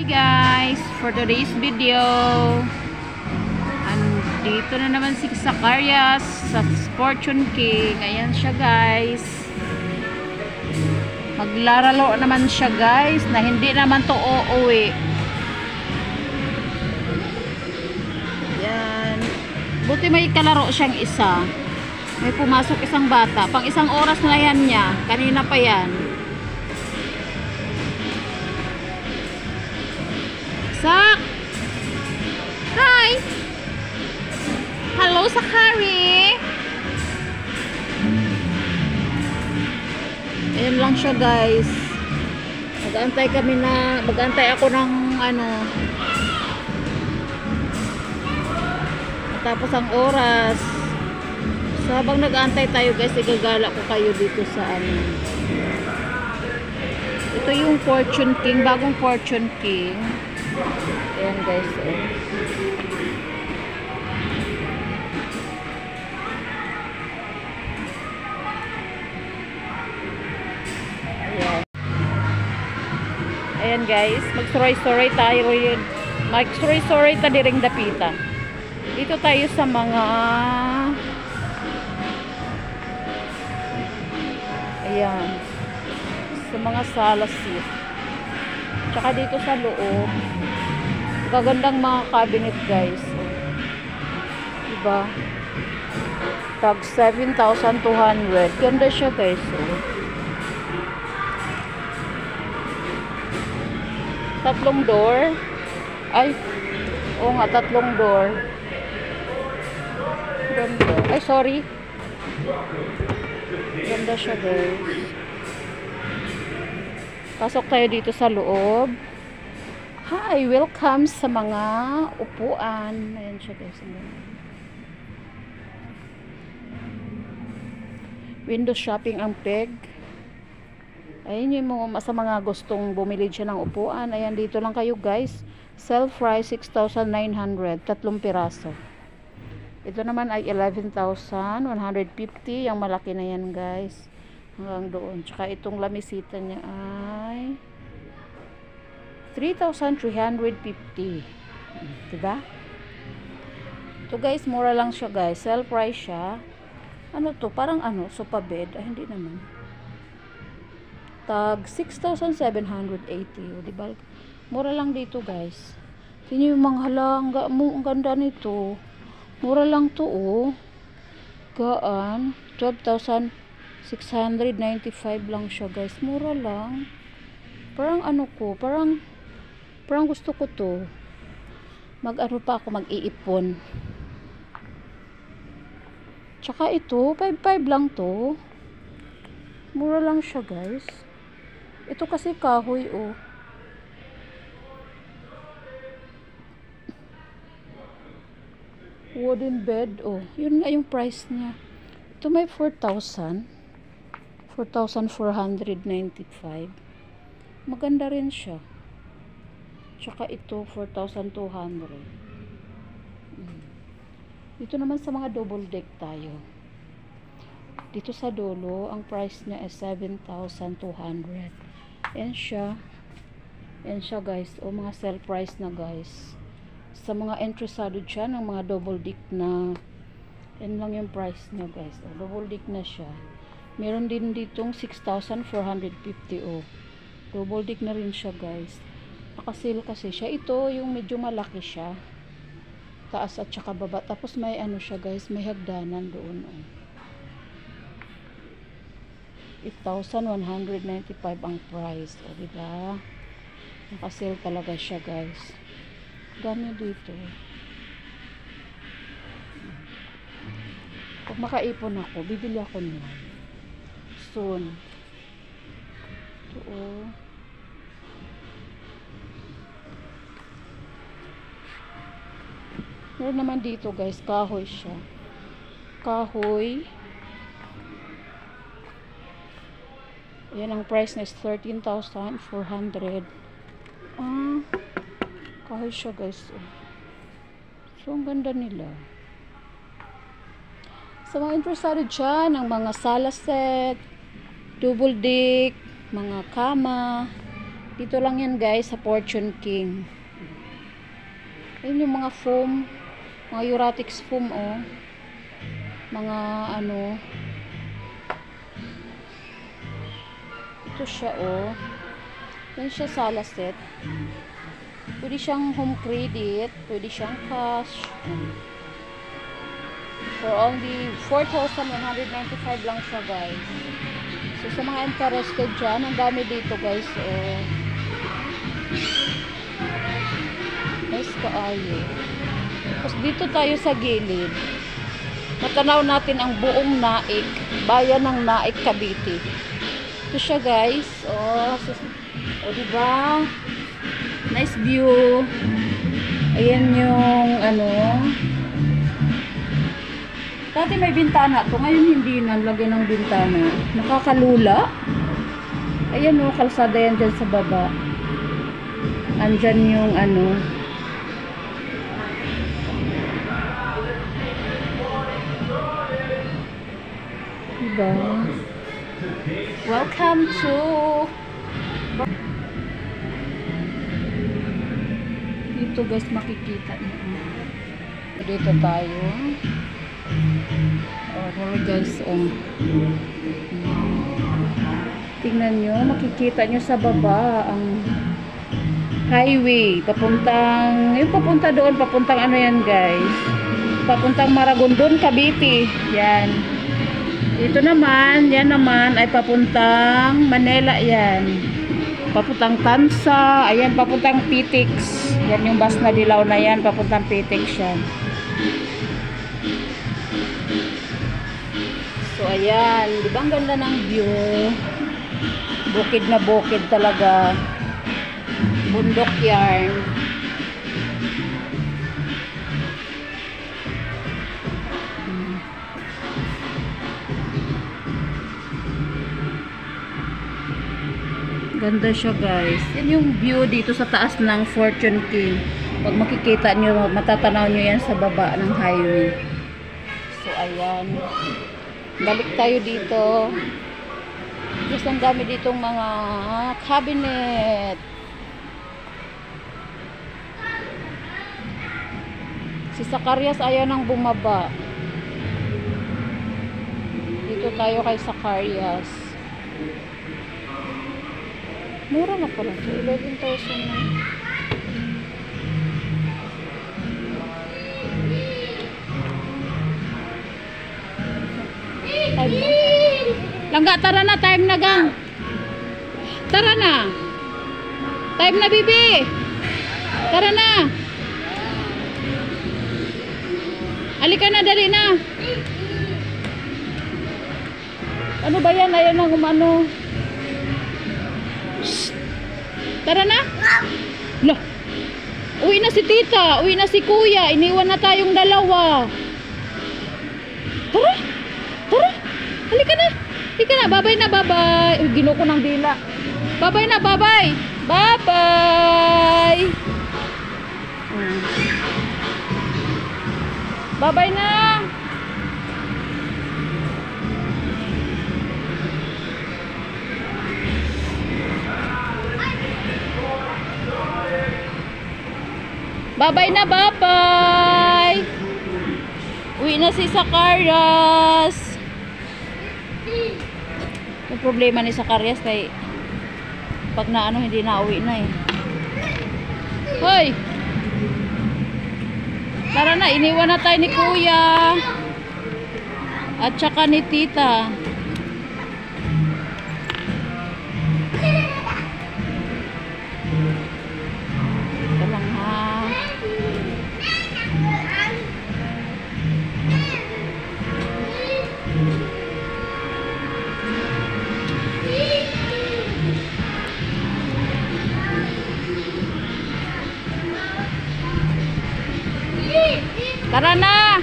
guys, for today's video, andito na naman si Zacarias sa Fortune King. Ayan siya guys, maglaralo naman siya guys, na hindi naman to uuwi. Yan, buti may kalaro siyang isa, may pumasok isang bata, pang isang oras na yan niya, kanina pa yan. Sak! Hi! Hello, Sakari! Ayan lang siya guys. Mag-aantay ako ng tapos ang oras. So habang nag-aantay tayo guys, igagala ko kayo dito sa ito yung Fortune King, bagong Fortune King. Ayan guys, ayan guys, mag-story tayo yun. Mag-story ta diring dapita. Dito tayo sa mga ayan, sa mga salasit. Tsaka dito sa loob, gagandang mga cabinet guys, diba? Tag 7,200. Ganda siya guys. Tatlong door. Ay, oo nga, tatlong door. Ganda. Ay, sorry. Ganda siya guys. Pasok tayo dito sa loob. Hi, welcome sa mga upuan. Ayan siya guys. Window shopping ang peg. Ayan yung sa mga gustong bumili siya ng upuan. Ayan, dito lang kayo guys. Sell price 6,900. Tatlong piraso. Ito naman ay 11,150. Yung malaki na yan guys. Hanggang doon. Tsaka itong lamisita niya ay 3,350. Diba? Ito guys, mura lang siya guys. Sell price siya. Ano to? Parang sofa bed. Ay, hindi naman. Tag 6,780. Diba? Mura lang dito guys. Tingnan yung mga ang ganda nito. Mura lang to Gaan. 12,695 lang siya guys. Mura lang. Parang parang gusto ko to. Mag-iipon. Tsaka ito, 5,500 lang to. Mura lang siya guys. Ito kasi kahoy wooden bed yun nga yung price niya. Ito may 4,495. Maganda rin siya. Tsaka ito 4,200. Dito naman sa mga double deck tayo. Dito sa dulo ang price niya is 7,200. Yan siya guys. Mga sell price na guys. Sa mga interesado siya ng mga double deck na, yan lang yung price niya guys. Double deck na siya. Meron din ditong 6,450 double deck na rin siya guys. Naka-sale kasi siya. Ito yung medyo malaki siya. Taas at saka baba. Tapos may siya guys, may hagdanan doon 8,195 ang price. Diba? Naka-sale talaga siya guys. Dami dito. Pag makaipon ako, bibili ako niyan soon. Ito meron naman dito guys, kahoy siya. Kahoy. Ayan, ang price na is 13,400. Kahoy siya guys. So ang ganda nila. Sa mga interesado dyan ng mga sala set, double deck, mga kama, Dito lang yan guys sa Fortune King. Ayun yung mga foam, mga Euratix foam oh. Mga ano. Ito siya oh. Yan siya sala set. Pwede siyang home credit, pwede siyang cash. For only 4,195 lang siya guys. So sa mga interested dyan, ang dami dito guys. Oh. Nice kaayo. Tapos dito tayo sa gilid. Matanaw natin ang buong Naik, bayan ng Naik, Cavite. Ito siya guys. Oh, diba? Nice view. Ayan yung ano. Dati may bintana to, ngayon hindi na lagyan ng bintana. Nakakalula. Ayan oh, kalsada yan dyan sa baba. Andyan yung ano. Diba? Welcome to dito guys, makikita niyo. Dito tayo. Oh guys, oh. Tingnan nyo, makikita nyo sa baba ang highway papuntang, yung papunta doon, papuntang ano yan guys, papuntang Maragondon, Cavite. Yan. Ito naman, yan naman ay papuntang Manila yan. Papuntang Tansa, ayan papuntang Pitix. Yan yung bus na dilaw na yan, papuntang Pitix yan. So ayan, di ba ang ganda ng view? Bukid na bukid talaga. Bundok yarn. Ganda siya guys. Yan yung view dito sa taas ng Fortune King. Pag makikita nyo, matatanaw nyo yan sa baba ng highway. So ayan. Balik tayo dito. Gusto ang dami ditong mga cabinet. Si Zacarias ayaw nang bumaba. Dito tayo kay Zacarias. Mura na pala. 11,000 na. Time na. Langga, tara na. Time na, gang. Tara na. Time na, bibi. Tara na. Halika na, dali na. Ano ba yan? Ayan ang umano. Tara na. Lah. Uwi na si tita. Uwi na si kuya. Iniwan na tayong dalawa. Tara. Tara. Halika na. Halika na. Babay na. Babay. Uy, gino ko ng dila. Babay na. Babay. Babay. Babay na. Babay na, babay. Uwi na si Zacarias. Yung problema ni Zacarias ay pag na ano hindi na uwi na eh. Hoy. Tara na, iniwan na tayo ni kuya. At saka ni tita. Tara na.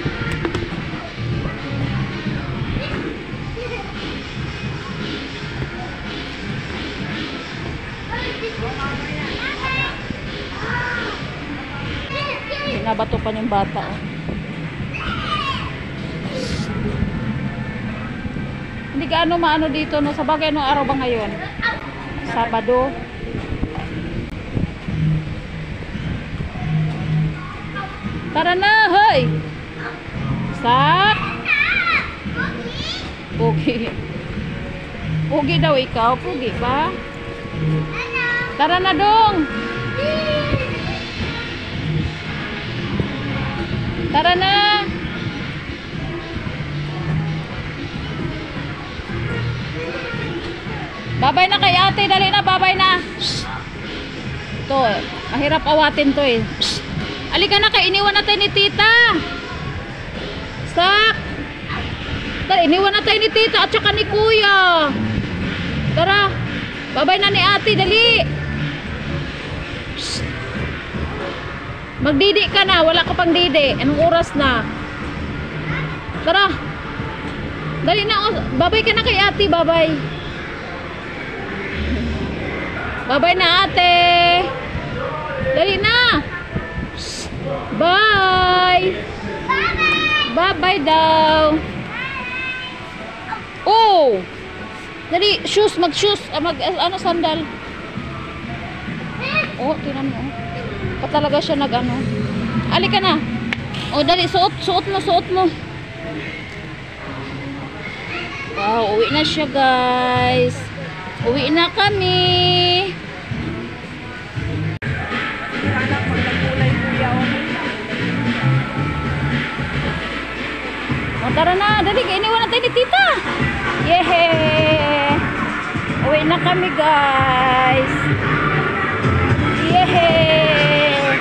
Binabato pa yung bata. Oh. Hindi gaano maano dito no. Sa bagay anong araw ba ngayon? Sabado. Tara na, hoy! Sak! Pugi. Pugi daw ikaw. Pugi ka? Tara na dong! Tara na! Babay na kay ate. Dali na, babay na. Ito, mahirap awatin to eh. Alika na kay, iniwan natin ni tita. Sak! Tara, iniwan natin ni tita at saka ni kuya. Tara, babay na ni ate, dali. Magdidi ka na, wala ka pang didi. Anong oras na? Tara. Dali na, babay ka na kay ate, babay. Babay na ate. Dali na. Bye. Bye-bye daw. Oh. Dali, shoes, mag-shoes, ano sandal. Oh, tinan mo. Pa talaga siya nag-ano. Alika na. Oh, dali, suot mo. Wow, uwi na siya, guys. Uwi na kami. O, tara na. Dali, iniwan natin ni tita. Yehey! Uwi na kami, guys. Yehey!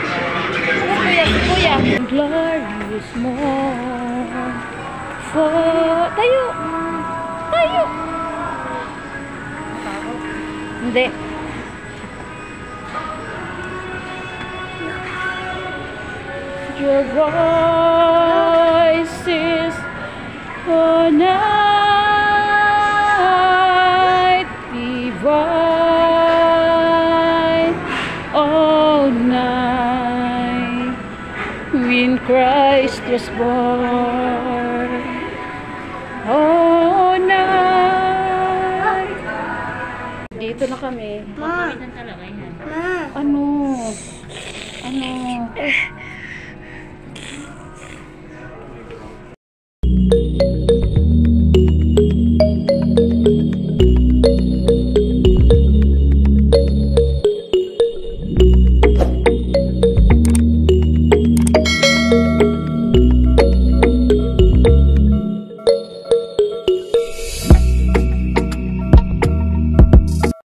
Kuya. Glorious morn. Tayo. Hindi. Your voice is a night divine, all night when Christ was born, all night. Dito na kami. Ma. Ano?